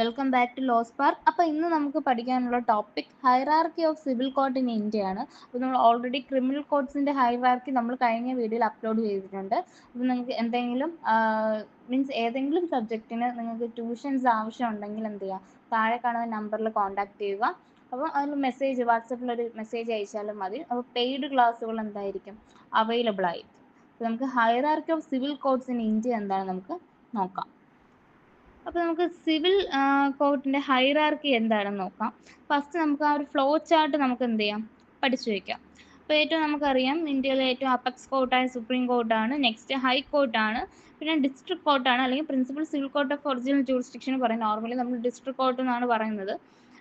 Welcome back to law spark. അപ്പോൾ ഇന്ന് നമുക്ക് പഠിക്കാനുള്ള topic hierarchy of civil code in India ആണ്. അപ്പോൾ നമ്മൾ ഓൾറെഡി ക്രിമിനൽ കോഡ്സിൻ്റെ ഹൈറാർക്കി നമ്മൾ കഴിഞ്ഞ വീഡിയോയിൽ അപ്ലോഡ് ചെയ്തിട്ടുണ്ട്. അപ്പോൾ നിങ്ങൾക്ക് എന്തെങ്കിലും മീൻസ് ഏതെങ്കിലും സബ്ജക്റ്റിന് നിങ്ങൾക്ക് ട്യൂഷൻസ് ആവശ്യമുണ്ടെങ്കിൽ എന്ത് ചെയ്യുക, താഴെ കാണുന്ന നമ്പറിൽ കോൺടാക്ട് ചെയ്യുക. അപ്പോൾ അതിൽ മെസ്സേജ് വാട്സപ്പിലൊരു മെസ്സേജ് അയച്ചാലും മതി. അപ്പോൾ പെയ്ഡ് ക്ലാസ്സുകൾ എന്തായിരിക്കും അവൈലബിൾ ആയിരിക്കും. അപ്പോൾ നമുക്ക് hierarchy of civil codes in India എന്താണ് നമുക്ക് നോക്കാം. അപ്പോൾ നമുക്ക് സിവിൽ കോർട്ടിൻ്റെ ഹൈറാർക്കി എന്താണെന്ന് നോക്കാം. ഫസ്റ്റ് നമുക്ക് ആ ഒരു ഫ്ലോ ചാർട്ട് നമുക്ക് എന്ത് ചെയ്യാം, പഠിച്ചു വയ്ക്കാം. അപ്പോൾ ഏറ്റവും നമുക്കറിയാം ഇന്ത്യയിലെ ഏറ്റവും അപ്പക്സ് കോർട്ടായ സുപ്രീം കോർട്ടാണ്. നെക്സ്റ്റ് ഹൈ കോർട്ടാണ്. പിന്നെ ഡിസ്ട്രിക്ട് കോർട്ടാണ്, അല്ലെങ്കിൽ principal civil court of original jurisdiction പറയും. നോർമലി നമ്മൾ ഡിസ്ട്രിക്ട് കോർട്ട് എന്നാണ് പറയുന്നത്.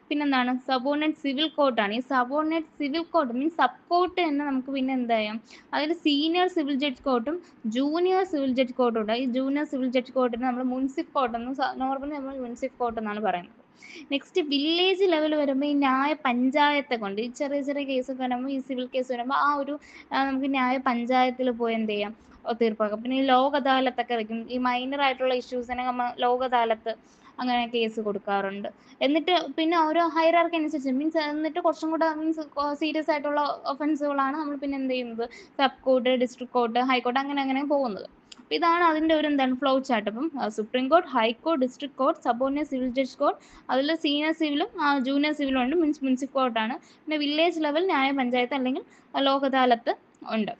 പിന്നെന്താണ് സബോർഡിനേറ്റ് സിവിൽ കോർട്ടാണ്. ഈ subordinate civil court means sub court തന്നെ നമുക്ക് പിന്നെ എന്താ ചെയ്യാം, അതിൽ സീനിയർ സിവിൽ ജഡ്ജ് കോർട്ടും ജൂനിയർ സിവിൽ ജഡ്ജ് കോർട്ടും ഉണ്ട്. ഈ ജൂനിയർ സിവിൽ ജഡ്ജ് കോർട്ടിന് നമ്മൾ മുൻസിഫ് കോർട്ട് എന്നും നോർമലി നമ്മൾ മുൻസിഫ് കോർട്ട് എന്നാണ് പറയുന്നത്. നെക്സ്റ്റ് വില്ലേജ് ലെവൽ വരുമ്പോൾ ഈ ന്യായ പഞ്ചായത്തെ കൊണ്ട് ഈ ചെറിയ ചെറിയ കേസൊക്കെ വരുമ്പോൾ, ഈ സിവിൽ കേസ് വരുമ്പോൾ ആ ഒരു നമുക്ക് ന്യായ പഞ്ചായത്തിൽ പോയി എന്ത് ചെയ്യാം, തീർപ്പാക്കാം. പിന്നെ ഈ ലോക് അദാലത്തൊക്കെ വയ്ക്കും. ഈ മൈനർ ആയിട്ടുള്ള ഇഷ്യൂസിനെ നമ്മൾ ലോക് അദാലത്ത് അങ്ങനെ കേസ് കൊടുക്കാറുണ്ട്. എന്നിട്ട് പിന്നെ ഓരോ ഹൈറാർക്കി അനുസരിച്ച് മീൻസ് എന്നിട്ട് കുറച്ചും കൂടെ മീൻസ് സീരിയസ് ആയിട്ടുള്ള ഒഫൻസുകളാണ് നമ്മൾ പിന്നെ എന്ത് ചെയ്യുന്നത്, sub court, district court, high court അങ്ങനെ പോകുന്നത്. അപ്പോൾ ഇതാണ് അതിൻ്റെ ഒരു എന്താണ് ഫ്ലോ ചാർട്ട്. അപ്പം supreme court, high court, district court, subordinate civil judge court, അതിൽ സീനിയർ സിവിലും ജൂനിയർ സിവിലും ഉണ്ട്. മീൻസ് മുൻസിഫ് കോർട്ടാണ്. പിന്നെ വില്ലേജ് ലെവൽ ന്യായ പഞ്ചായത്ത് അല്ലെങ്കിൽ ലോക് അദാലത്ത് ഉണ്ട്.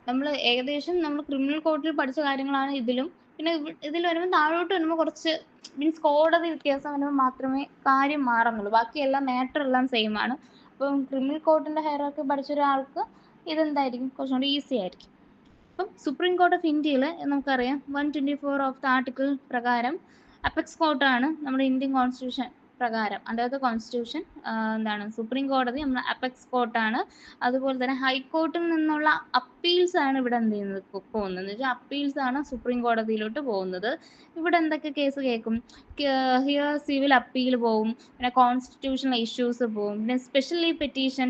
നമ്മൾ ഏകദേശം നമ്മൾ ക്രിമിനൽ കോർട്ടിൽ പഠിച്ച കാര്യങ്ങളാണ് ഇതിലും. പിന്നെ ഇതിൽ വരുമ്പോൾ താഴോട്ട് വരുമ്പോൾ കുറച്ച് മീൻസ് കോടതി വ്യത്യാസം വരുമ്പോൾ മാത്രമേ കാര്യം മാറുന്നുള്ളൂ. ബാക്കിയെല്ലാം മാറ്റർ എല്ലാം സെയിം ആണ്. അപ്പം ക്രിമിനൽ കോർട്ടിൻ്റെ ഹൈറാർക്കി പഠിച്ച ഒരാൾക്ക് ഇതെന്തായിരിക്കും, കുറച്ചും കൂടി ഈസി ആയിരിക്കും. അപ്പം സുപ്രീം കോർട്ട് ഓഫ് ഇന്ത്യയിൽ നമുക്കറിയാം 124 ഓഫ് ദ ആർട്ടിക്കിൾ പ്രകാരം അപ്പെക്സ് കോർട്ടാണ് നമ്മുടെ ഇന്ത്യൻ കോൺസ്റ്റിറ്റ്യൂഷൻ പ്രകാരം അതായത് കോൺസ്റ്റിറ്റ്യൂഷൻ എന്താണ് സുപ്രീം കോടതി നമ്മുടെ അപ്പെക്സ് കോർട്ടാണ്. അതുപോലെ തന്നെ ഹൈക്കോർട്ടിൽ നിന്നുള്ള അപ്പീൽസ് ആണ് ഇവിടെ എന്ത് ചെയ്യുന്നത്, പോകുന്നത് എന്ന് വെച്ചാൽ അപ്പീൽസ് ആണ് സുപ്രീം കോടതിയിലോട്ട് പോകുന്നത്. ഇവിടെ എന്തൊക്കെ കേസ് കേൾക്കും, ഹിയർ സിവിൽ അപ്പീൽ പോകും, പിന്നെ കോൺസ്റ്റിറ്റ്യൂഷണൽ ഇഷ്യൂസ് പോകും, പിന്നെ സ്പെഷ്യൽ ലീവ് പെറ്റീഷൻ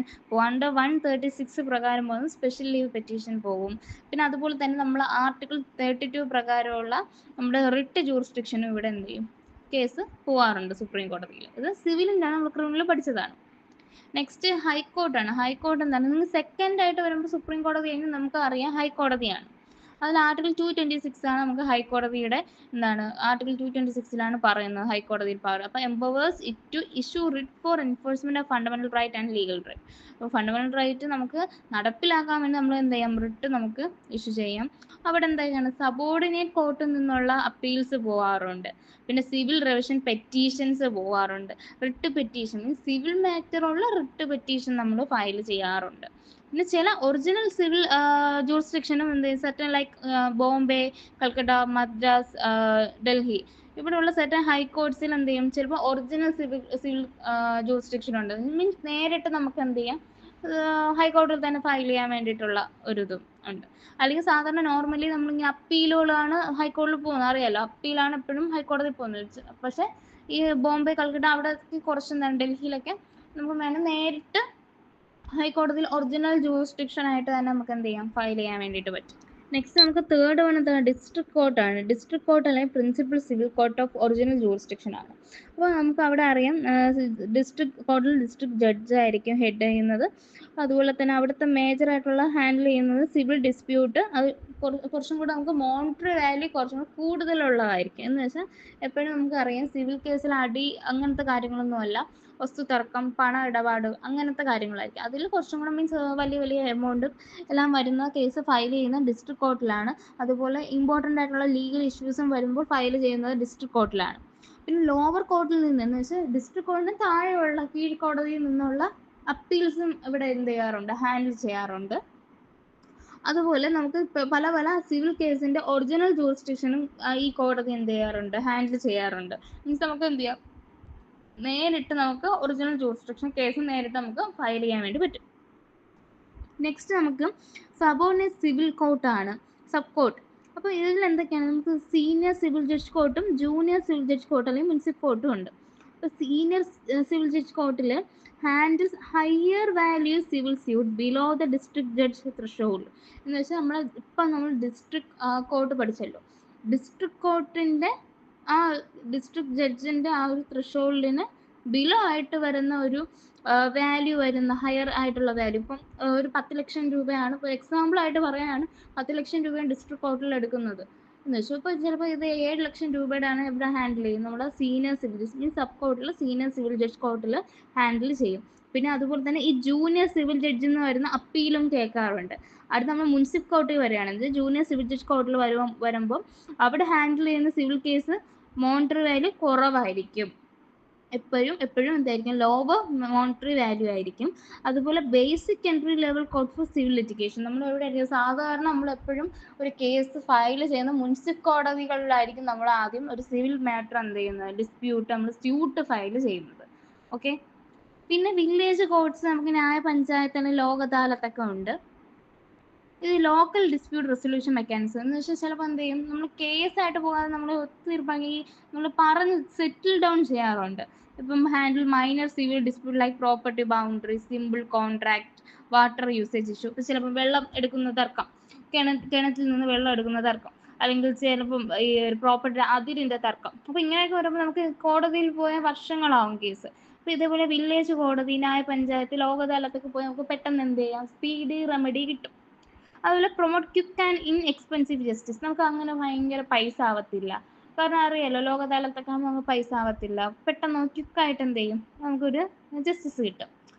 അണ്ടർ 136 പ്രകാരം പോകുന്ന സ്പെഷ്യൽ ലീവ് പെറ്റീഷൻ പോകും. പിന്നെ അതുപോലെ തന്നെ നമ്മൾ ആർട്ടിക്കിൾ 32 പ്രകാരമുള്ള നമ്മുടെ റിട്ട് ജൂറിസ്ഡിക്ഷനും ഇവിടെ എന്ത് ചെയ്യും, കേസ് പോവാറുണ്ട് സുപ്രീം കോടതിയിൽ. ഇത് സിവിലിൻ്റെയാണ്, നമ്മൾ ക്രിമിനൽ പഠിച്ചതാണ്. നെക്സ്റ്റ് ഹൈക്കോർട്ടാണ്. ഹൈക്കോർട്ട് എന്താണ്, നിങ്ങൾ സെക്കൻഡ് ആയിട്ട് വരുമ്പോൾ സുപ്രീം കോടതി കഴിഞ്ഞ് നമുക്ക് അറിയാം ഹൈക്കോടതിയാണ്. അതിൽ ആർട്ടിക്കിൾ 226 ആണ് നമുക്ക് ഹൈക്കോടതിയുടെ എന്താണ്, ആർട്ടിക്കിൾ 226 പറയുന്നത് ഹൈക്കോടതിയിൽ പവർ. അപ്പോൾ empowers it to issue writ for enforcement of fundamental right and legal right. അപ്പോൾ ഫണ്ടമെന്റൽ റൈറ്റ് നമുക്ക് നടപ്പിലാക്കാൻ വേണ്ടി നമ്മൾ എന്ത് ചെയ്യാം, റിട്ട് നമുക്ക് ഇഷ്യൂ ചെയ്യാം. അവിടെ എന്തൊക്കെയാണ്, സബോർഡിനേറ്റ് കോർട്ടിൽ നിന്നുള്ള അപ്പീൽസ് പോകാറുണ്ട്. പിന്നെ സിവിൽ റിവിഷൻ പെറ്റീഷൻസ് പോകാറുണ്ട്. റിട്ട് പെറ്റീഷൻ മീൻസ് സിവിൽ മാറ്ററുള്ള റിട്ട് പെറ്റീഷൻ നമ്മൾ ഫയൽ ചെയ്യാറുണ്ട്. പിന്നെ ചില ഒറിജിനൽ സിവിൽ ജൂറിസ്ഡിക്ഷനും എന്ത് ചെയ്യും, സെർട്ടൻ ലൈക്ക് ബോംബെ, കൽക്കട്ട, മദ്രാസ്, ഡൽഹി, ഇവിടെയുള്ള സെർട്ടൻ ഹൈക്കോർട്സിൽ എന്ത് ചെയ്യും, ചിലപ്പോൾ ഒറിജിനൽ സിവിൽ ജൂറിസ്ഡിക്ഷൻ ഉണ്ട്. മീൻസ് നേരിട്ട് നമുക്ക് എന്ത് ചെയ്യാം, ഹൈക്കോടതിയിൽ തന്നെ ഫയൽ ചെയ്യാൻ വേണ്ടിയിട്ടുള്ള ഒരു ഇതും ഉണ്ട്. അല്ലെങ്കിൽ സാധാരണ നോർമലി നമ്മളിങ്ങനെ അപ്പീലുകളാണ് ഹൈക്കോടതിയിൽ പോകുന്നത്, അറിയാലോ, അപ്പീലാണ് എപ്പോഴും ഹൈക്കോടതിയിൽ പോകുന്നത്. പക്ഷേ ഈ ബോംബെ, കൽക്കട്ട അവിടെ കുറച്ച് എന്താണ് ഡൽഹിയിലൊക്കെ നമുക്ക് വേണം നേരിട്ട് ഹൈക്കോടതിയിൽ ഒറിജിനൽ ജൂറിസ്ഡിക്ഷൻ ആയിട്ട് തന്നെ നമുക്ക് എന്ത് ചെയ്യാം, ഫയൽ ചെയ്യാൻ വേണ്ടിയിട്ട് പറ്റും. നെക്സ്റ്റ് നമുക്ക് തേർഡ് വൺ എന്താണ്, ഡിസ്ട്രിക്ട് കോർട്ടാണ്. ഡിസ്ട്രിക്ട് കോർട്ട് അല്ലെങ്കിൽ principal civil court of original jurisdiction ആണ്. അപ്പോൾ നമുക്ക് അവിടെ അറിയാം ഡിസ്ട്രിക്ട് കോർട്ടിൽ ഡിസ്ട്രിക്ട് ജഡ്ജ് ആയിരിക്കും ഹെഡ് ചെയ്യുന്നത്. അതുപോലെ തന്നെ അവിടുത്തെ മേജർ ആയിട്ടുള്ള ഹാൻഡിൽ ചെയ്യുന്നത് സിവിൽ ഡിസ്പ്യൂട്ട്. അത് കുറച്ചും കൂടെ നമുക്ക് മോണിറ്ററി വാല്യൂ കുറച്ചും കൂടെ കൂടുതലുള്ളതായിരിക്കും. എന്ന് വെച്ചാൽ എപ്പോഴും നമുക്കറിയാം സിവിൽ കേസിൽ അടി അങ്ങനത്തെ കാര്യങ്ങളൊന്നുമല്ല, വസ്തു തർക്കം, പണ ഇടപാട് അങ്ങനത്തെ കാര്യങ്ങളായിരിക്കും. അതിൽ കുറച്ചും കൂടെ മീൻസ് വലിയ വലിയ എമൗണ്ട് എല്ലാം വരുന്ന കേസ് ഫയൽ ചെയ്യുന്ന ഡിസ്ട്രിക്ട് കോർട്ടിലാണ്. അതുപോലെ ഇമ്പോർട്ടൻ്റ് ആയിട്ടുള്ള ലീഗൽ ഇഷ്യൂസും വരുമ്പോൾ ഫയൽ ചെയ്യുന്നത് ഡിസ്ട്രിക്ട് കോർട്ടിലാണ്. പിന്നെ ലോവർ കോർട്ടിൽ നിന്ന് എന്ന് വെച്ചാൽ ഡിസ്ട്രിക്ട് കോർട്ടിന് താഴെയുള്ള കീഴ്ക്കോടതിയിൽ നിന്നുള്ള അപ്പീൽസും ഇവിടെ എന്ത് ചെയ്യാറുണ്ട്, ഹാൻഡിൽ ചെയ്യാറുണ്ട്. അതുപോലെ നമുക്ക് പല പല സിവിൽ കേസിന്റെ ഒറിജിനൽ ജൂറിസ്ഡിക്ഷനും ഈ കോടതി എന്ത് ചെയ്യാറുണ്ട്, ഹാൻഡിൽ ചെയ്യാറുണ്ട്. മീൻസ് നമുക്ക് എന്ത് ചെയ്യാം, നേരിട്ട് നമുക്ക് ഒറിജിനൽ ജൂറിസ്ഡിക്ഷൻ കേസ് നേരിട്ട് നമുക്ക് ഫയൽ ചെയ്യാൻ വേണ്ടി പറ്റും. നെക്സ്റ്റ് നമുക്ക് സബോർഡിനേറ്റ് സിവിൽ കോർട്ടാണ്, സബ് കോർട്ട്. അപ്പോൾ ഇതിൽ എന്തൊക്കെയാണ്, നമുക്ക് സീനിയർ സിവിൽ ജഡ്ജ് കോർട്ടും ജൂനിയർ സിവിൽ ജഡ്ജ് കോർട്ടും അല്ലെങ്കിൽ മുൻസിഫ് കോർട്ടും ഉണ്ട്. അപ്പോൾ സീനിയർ സിവിൽ ജഡ്ജ് കോർട്ടിൽ handles higher value civil suit below the district judge threshold. എന്ന് വെച്ചാൽ നമ്മൾ ഡിസ്ട്രിക്ട് കോർട്ട് പഠിച്ചല്ലോ, ഡിസ്ട്രിക്ട് കോർട്ടിൻ്റെ ആ ഡിസ്ട്രിക്ട് ജഡ്ജിന്റെ ആ ഒരു ത്രെഷോൾഡിന് ബിലോ ആയിട്ട് വരുന്ന ഒരു വാല്യൂ വരുന്ന ഹയർ ആയിട്ടുള്ള വാല്യൂ, ഇപ്പം ഒരു 10 ലക്ഷം രൂപയാണ്, ഇപ്പോൾ എക്സാമ്പിൾ ആയിട്ട് പറയാണ് 10 ലക്ഷം രൂപയാണ് ഡിസ്ട്രിക്ട് കോർട്ടിൽ എടുക്കുന്നത് എന്ന് വെച്ചു. ഇപ്പോൾ ചിലപ്പോൾ ഇത് 7 ലക്ഷം രൂപയുടെയാണ് ഇവിടെ ഹാൻഡിൽ ചെയ്യുന്നത്, നമ്മുടെ senior civil judge means sub കോർട്ടിൽ സീനിയർ സിവിൽ ജഡ്ജ് കോർട്ടിൽ ഹാൻഡിൽ ചെയ്യും. പിന്നെ അതുപോലെ തന്നെ ഈ ജൂനിയർ സിവിൽ ജഡ്ജ് എന്ന് വരുന്ന അപ്പീലും കേൾക്കാറുണ്ട്. അടുത്ത് നമ്മൾ മുനിസിപ്പൽ കോർട്ടിൽ വരികയാണെങ്കിൽ ജൂനിയർ സിവിൽ ജഡ്ജ് കോർട്ടിൽ വരുമ്പോൾ അവിടെ ഹാൻഡിൽ ചെയ്യുന്ന സിവിൽ കേസ് മോണിറ്ററി വാല്യൂ കുറവായിരിക്കും. എപ്പോഴും എന്തായിരിക്കും, ലോവർ മോണിറ്ററി വാല്യൂ ആയിരിക്കും. അതുപോലെ basic entry level code four civil litigation, നമ്മളിവിടെ സാധാരണ നമ്മളെപ്പോഴും ഒരു കേസ് ഫയൽ ചെയ്യുന്ന മുനിസിപ്പൽ കോടതികളിലായിരിക്കും നമ്മൾ ആദ്യം ഒരു സിവിൽ മാറ്റർ എന്ത് ചെയ്യുന്നത്, ഡിസ്പ്യൂട്ട് നമ്മൾ സ്യൂട്ട് ഫയൽ ചെയ്യുന്നത്. ഓക്കെ. പിന്നെ വില്ലേജ് കോർട്സ്, നമുക്ക് ന്യായ പഞ്ചായത്ത് അല്ലെങ്കിൽ ലോക് അദാലത്തൊക്കെ ഉണ്ട്. ഇത് ലോക്കൽ ഡിസ്പ്യൂട്ട് റെസൊല്യൂഷൻ മെക്കാനിസം എന്ന് വെച്ചാൽ ചിലപ്പോൾ എന്ത് ചെയ്യും, നമ്മൾ കേസായിട്ട് പോകാതെ നമ്മൾ ഒത്തുതീർപ്പാക്കി നമ്മൾ പറഞ്ഞ് സെറ്റിൽ ഡൗൺ ചെയ്യാറുണ്ട്. ഇപ്പം handle minor civil dispute like property boundary, simple contract, water usage issue. ഇപ്പം ചിലപ്പോൾ വെള്ളം എടുക്കുന്ന തർക്കം, കിണറ്റിൽ നിന്ന് വെള്ളം എടുക്കുന്ന തർക്കം, അല്ലെങ്കിൽ ചിലപ്പം ഈ പ്രോപ്പർട്ടി അതിരിൻ്റെ തർക്കം. അപ്പോൾ ഇങ്ങനെയൊക്കെ വരുമ്പോൾ നമുക്ക് കോടതിയിൽ പോയാൽ വർഷങ്ങളാവും കേസ്. അപ്പോൾ ഇതേപോലെ വില്ലേജ് കോടതി, ന്യായ പഞ്ചായത്ത്, ലോക് അദാലത്തൊക്കെ പോയി നമുക്ക് പെട്ടെന്ന് എന്ത് ചെയ്യാം, സ്പീഡി റെമഡി കിട്ടും. അതുപോലെ promote quick and inexpensive justice, നമുക്ക് അങ്ങനെ ഭയങ്കര പൈസ ആവത്തില്ല. കാരണം അറിയാലോ, ലോക് അദാലത്തൊക്കെ ആകുമ്പോൾ നമുക്ക് പൈസ ആവത്തില്ല, പെട്ടെന്ന് ക്വിക്കായിട്ട് എന്ത് ചെയ്യും, നമുക്കൊരു ജസ്റ്റിസ് കിട്ടും.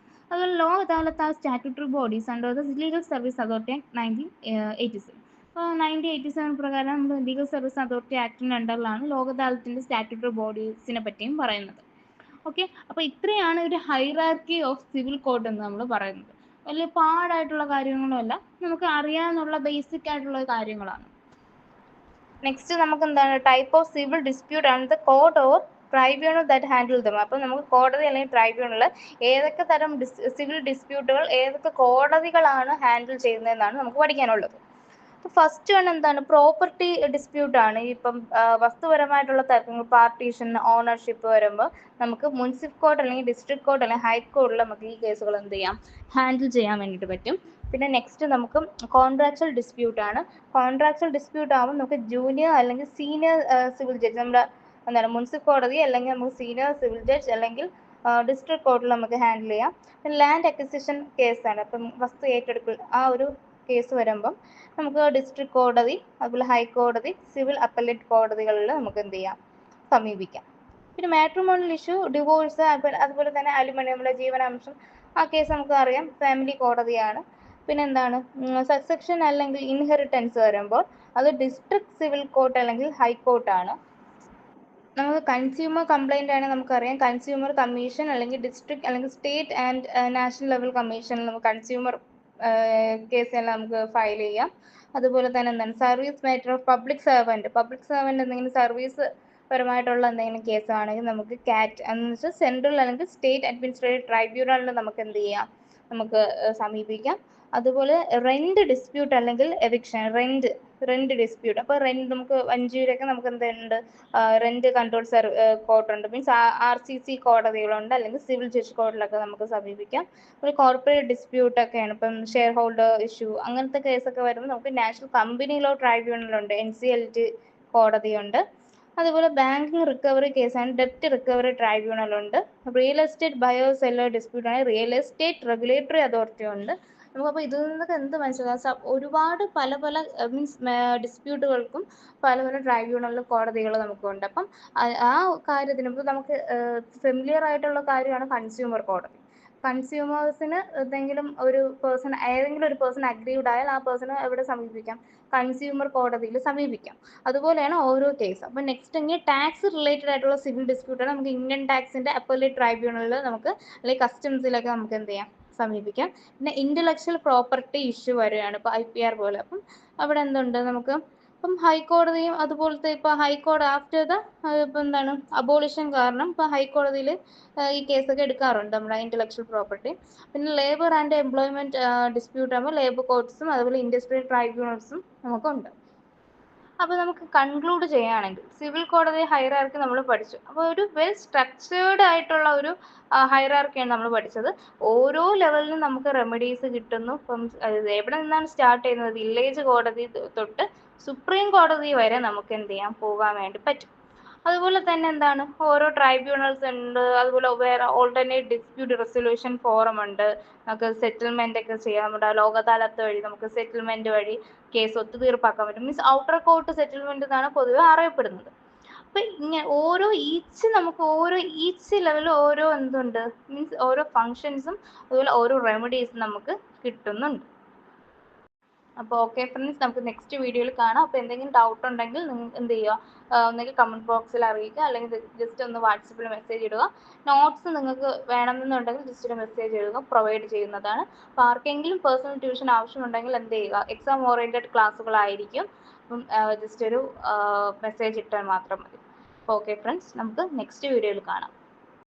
അതുപോലെ Lok Adalat are statutory bodies under the legal service authority act 1987. അപ്പോൾ 1987 പ്രകാരം നമ്മൾ ലീഗൽ സർവീസ് അതോറിറ്റി ആക്ടിൻ്റെ അണ്ടറിലാണ് ലോക് അദാലത്തിൻ്റെ സ്റ്റാറ്റ്യൂട്ടറി ബോഡീസിനെ പറ്റിയും പറയുന്നത്. ഓക്കെ. അപ്പോൾ ഇത്രയാണ് ഒരു ഹൈറാർക്കി ഓഫ് സിവിൽ കോഡ് എന്ന് നമ്മൾ പറയുന്നത്. വലിയ പാടായിട്ടുള്ള കാര്യങ്ങളുമല്ല, നമുക്ക് അറിയാവുന്ന ബേസിക് ആയിട്ടുള്ള കാര്യങ്ങളാണ്. നെക്സ്റ്റ് നമുക്ക് എന്താണ്, ടൈപ്പ് ഓഫ് സിവിൽ ഡിസ്പ്യൂട്ട് ആണ് the court or tribunal that handle dum. അപ്പോൾ നമുക്ക് കോടതി അല്ലെങ്കിൽ ട്രൈബ്യൂണൽ ഏതൊക്കെ തരം സിവിൽ ഡിസ്പ്യൂട്ടുകൾ ഏതൊക്കെ കോടതികളാണ് ഹാൻഡിൽ ചെയ്യുന്നതെന്നാണ് നമുക്ക് പഠിക്കാനുള്ളത്. ഫസ്റ്റ് വൺ എന്താണ്, പ്രോപ്പർട്ടി ഡിസ്പ്യൂട്ട് ആണ്. ഇപ്പം വസ്തുപരമായിട്ടുള്ള തർക്കങ്ങൾ, പാർട്ടീഷൻ, ഓണർഷിപ്പ് വരുമ്പോൾ നമുക്ക് മുനിസിപ്പൽ കോർട്ട് അല്ലെങ്കിൽ ഡിസ്ട്രിക്ട് കോർട്ട് അല്ലെങ്കിൽ ഹൈക്കോർട്ടിൽ നമുക്ക് ഈ കേസുകൾ എന്ത് ചെയ്യാം, ഹാൻഡിൽ ചെയ്യാൻ വേണ്ടിയിട്ട് പറ്റും. പിന്നെ നെക്സ്റ്റ് നമുക്ക് കോൺട്രാക്ച്വൽ ഡിസ്പ്യൂട്ട് ആണ്. കോൺട്രാക്ച്വൽ ഡിസ്പ്യൂട്ട് ആകുമ്പോൾ നമുക്ക് ജൂനിയർ അല്ലെങ്കിൽ സീനിയർ സിവിൽ ജഡ്ജ്, നമ്മുടെ എന്താണ് മുനിസിപ്പൽ കോടതി അല്ലെങ്കിൽ നമുക്ക് സീനിയർ സിവിൽ ജഡ്ജ് അല്ലെങ്കിൽ ഡിസ്ട്രിക്ട് കോർട്ടിൽ നമുക്ക് ഹാൻഡിൽ ചെയ്യാം. പിന്നെ ലാൻഡ് അക്വിസിഷൻ കേസാണ്. അപ്പം വസ്തു ഏറ്റെടുക്കൽ ആ ഒരു കേസ് വരുമ്പം നമുക്ക് ഡിസ്ട്രിക്ട് കോടതി, അതുപോലെ ഹൈക്കോടതി, സിവിൽ അപ്പലേറ്റ് കോടതികളിൽ നമുക്ക് എന്ത് ചെയ്യാം, സമീപിക്കാം. പിന്നെ മാട്രിമോണിയൽ ഇഷ്യൂ, ഡിവോഴ്സ്, അതുപോലെ തന്നെ അലുമിനി, നമ്മുടെ ജീവനാംശം, ആ കേസ് നമുക്ക് അറിയാം, ഫാമിലി കോടതിയാണ്. പിന്നെ എന്താണ്, സക്സഷൻ അല്ലെങ്കിൽ ഇൻഹെറിറ്റൻസ് വരുമ്പോൾ അത് ഡിസ്ട്രിക്ട് സിവിൽ കോർട്ട് അല്ലെങ്കിൽ ഹൈക്കോർട്ടാണ്. നമുക്ക് കൺസ്യൂമർ കംപ്ലൈൻ്റ് ആണെങ്കിൽ നമുക്കറിയാം കൺസ്യൂമർ കമ്മീഷൻ അല്ലെങ്കിൽ ഡിസ്ട്രിക്ട് അല്ലെങ്കിൽ സ്റ്റേറ്റ് ആൻഡ് നാഷണൽ ലെവൽ കമ്മീഷനിൽ നമുക്ക് കൺസ്യൂമർ കേസെല്ലാം നമുക്ക് ഫയൽ ചെയ്യാം. അതുപോലെ തന്നെ എന്താണ്, service matter of public servant എന്തെങ്കിലും സർവീസ് പരമായിട്ടുള്ള എന്തെങ്കിലും കേസാണെങ്കിൽ നമുക്ക് കാറ്റ് എന്ന് വെച്ചാൽ സെൻട്രൽ അല്ലെങ്കിൽ സ്റ്റേറ്റ് അഡ്മിനിസ്ട്രേറ്റീവ് ട്രൈബ്യൂണലിൽ നമുക്ക് എന്ത് ചെയ്യാം, നമുക്ക് സമീപിക്കാം. അതുപോലെ റെന്റ് ഡിസ്പ്യൂട്ട് അല്ലെങ്കിൽ എവിക്ഷൻ, റെന്റ് ഡിസ്പ്യൂട്ട്. അപ്പോൾ റെന്റ് നമുക്ക് വഞ്ചിയിലൊക്കെ നമുക്ക് എന്തുണ്ട്, റെന്റ് കൺട്രോൾ കോർട്ടുണ്ട്, മീൻസ് RCC കോടതികളുണ്ട്, അല്ലെങ്കിൽ സിവിൽ ജഡ്ജ് കോർട്ടിലൊക്കെ നമുക്ക് സമീപിക്കാം. ഒരു കോർപ്പറേറ്റ് ഡിസ്പ്യൂട്ട് ഒക്കെയാണ്, ഇപ്പം ഷെയർ ഹോൾഡർ ഇഷ്യൂ അങ്ങനത്തെ കേസൊക്കെ വരുമ്പോൾ നമുക്ക് നാഷണൽ കമ്പനി ലോ ട്രൈബ്യൂണലുണ്ട്, NCLT കോടതിയുണ്ട്. അതുപോലെ ബാങ്കിങ് റിക്കവറി കേസാണ്, ഡെപ്റ്റ് റിക്കവറി ട്രൈബ്യൂണലുണ്ട്. Real estate buyer seller dispute ആണ്, റിയൽ എസ്റ്റേറ്റ് റെഗുലേറ്ററി അതോറിറ്റി ഉണ്ട്. നമുക്കപ്പോൾ ഇതിൽ നിന്നൊക്കെ എന്ത് മനസ്സിലാക്കാം, ഒരുപാട് പല മീൻസ് ഡിസ്പ്യൂട്ടുകൾക്കും പല ട്രൈബ്യൂണൽ കോടതികൾ നമുക്കുണ്ട്. അപ്പം ആ കാര്യത്തിന് ഇപ്പോൾ നമുക്ക് ഫെമിലിയർ ആയിട്ടുള്ള കാര്യമാണ് കൺസ്യൂമർ കോടതി. കൺസ്യൂമേഴ്സിന് ഏതെങ്കിലും ഒരു പേഴ്സൺ അഗ്രീവ്ഡ് ആയാൽ ആ പേഴ്സണ് എവിടെ സമീപിക്കാം, കൺസ്യൂമർ കോടതിയിൽ സമീപിക്കാം. അതുപോലെയാണ് ഓരോ കേസ്. അപ്പോൾ നെക്സ്റ്റ് ഇങ്ങനെ ടാക്സ് റിലേറ്റഡ് ആയിട്ടുള്ള സിവിൽ ഡിസ്പ്യൂട്ടാണ്, നമുക്ക് ഇന്ത്യൻ ടാക്സിൻ്റെ അപ്പലേറ്റ് ട്രൈബ്യൂണലിൽ നമുക്ക് അല്ലെങ്കിൽ കസ്റ്റംസിലൊക്കെ നമുക്ക് എന്ത് ചെയ്യാം, സമീപിക്കാം. പിന്നെ ഇന്റലക്ച്വൽ പ്രോപ്പർട്ടി ഇഷ്യൂ വരികയാണ്, ഇപ്പോൾ IPR പോലെ. അപ്പം അവിടെ എന്തുണ്ട്, നമുക്ക് ഇപ്പം ഹൈക്കോടതിയും അതുപോലത്തെ ഇപ്പോൾ ഹൈക്കോടതി ആഫ്റ്റർ ദ ഇപ്പം എന്താണ് അബോളിഷൻ കാരണം ഇപ്പോൾ ഹൈക്കോടതിയിൽ ഈ കേസൊക്കെ എടുക്കാറുണ്ട് നമ്മുടെ ഇന്റലക്ച്വൽ പ്രോപ്പർട്ടി. പിന്നെ ലേബർ ആൻഡ് എംപ്ലോയ്മെന്റ് ഡിസ്പ്യൂട്ട് ആകുമ്പോൾ ലേബർ കോർട്സും അതുപോലെ ഇൻഡസ്ട്രിയൽ ട്രൈബ്യൂണൽസും നമുക്കുണ്ട്. അപ്പോൾ നമുക്ക് കൺക്ലൂഡ് ചെയ്യുകയാണെങ്കിൽ സിവിൽ കോടതി ഹൈറാർക്കി നമ്മൾ പഠിച്ചു. അപ്പോൾ ഒരു വെൽ സ്ട്രക്ചേർഡ് ആയിട്ടുള്ള ഒരു ഹൈറാർക്കിയാണ് നമ്മൾ പഠിച്ചത്. ഓരോ ലെവലിലും നമുക്ക് റെമഡീസ് കിട്ടുന്നു. ഇപ്പം എവിടെ നിന്നാണ് സ്റ്റാർട്ട് ചെയ്യുന്നത്, വില്ലേജ് കോടതി തൊട്ട് സുപ്രീം കോടതി വരെ നമുക്ക് എന്ത് ചെയ്യാം, പോകാൻ വേണ്ടി പറ്റും. അതുപോലെ തന്നെ എന്താണ് ഓരോ ട്രൈബ്യൂണൽസ് ഉണ്ട്, അതുപോലെ വേറെ ഓൾട്ടർനേറ്റ് ഡിസ്പ്യൂട്ട് റെസൊല്യൂഷൻ ഫോറം ഉണ്ട്, നമുക്ക് സെറ്റിൽമെന്റ് ഒക്കെ ചെയ്യാം, നമ്മുടെ ലോക അദാലത്ത് വഴി നമുക്ക് സെറ്റിൽമെന്റ് വഴി കേസ് ഒത്തുതീർപ്പാക്കാൻ പറ്റും. മീൻസ് ഔട്ടർ കോർട്ട് സെറ്റിൽമെന്റ് എന്നാണ് പൊതുവെ അറിയപ്പെടുന്നത്. അപ്പൊ ഇങ്ങനെ ഈച്ച് ലെവലിൽ ഓരോ എന്തുണ്ട്, മീൻസ് ഓരോ ഫങ്ഷൻസും അതുപോലെ ഓരോ റെമഡീസും നമുക്ക് കിട്ടുന്നുണ്ട്. അപ്പോൾ ഓക്കെ ഫ്രണ്ട്സ്, നമുക്ക് നെക്സ്റ്റ് വീഡിയോയിൽ കാണാം. അപ്പോൾ എന്തെങ്കിലും ഡൗട്ട് ഉണ്ടെങ്കിൽ നിങ്ങൾ എന്ത് ചെയ്യുക, ഒന്നെങ്കിൽ കമൻറ്റ് ബോക്സിൽ അറിയിക്കുക, അല്ലെങ്കിൽ ജസ്റ്റ് ഒന്ന് വാട്സപ്പിൽ മെസ്സേജ് ഇടുക. നോട്ട്സ് നിങ്ങൾക്ക് വേണമെന്നുണ്ടെങ്കിൽ ജസ്റ്റ് ഒരു മെസ്സേജ് എഴുതുക, പ്രൊവൈഡ് ചെയ്യുന്നതാണ്. അപ്പോൾ ആർക്കെങ്കിലും പേഴ്സണൽ ട്യൂഷൻ ആവശ്യമുണ്ടെങ്കിൽ എന്ത് ചെയ്യുക, എക്സാം ഓറിയൻറ്റഡ് ക്ലാസ്സുകളായിരിക്കും. അപ്പം ജസ്റ്റ് ഒരു മെസ്സേജ് ഇട്ടാൽ മാത്രം മതി. അപ്പോൾ ഓക്കെ ഫ്രണ്ട്സ്, നമുക്ക് നെക്സ്റ്റ് വീഡിയോയിൽ കാണാം.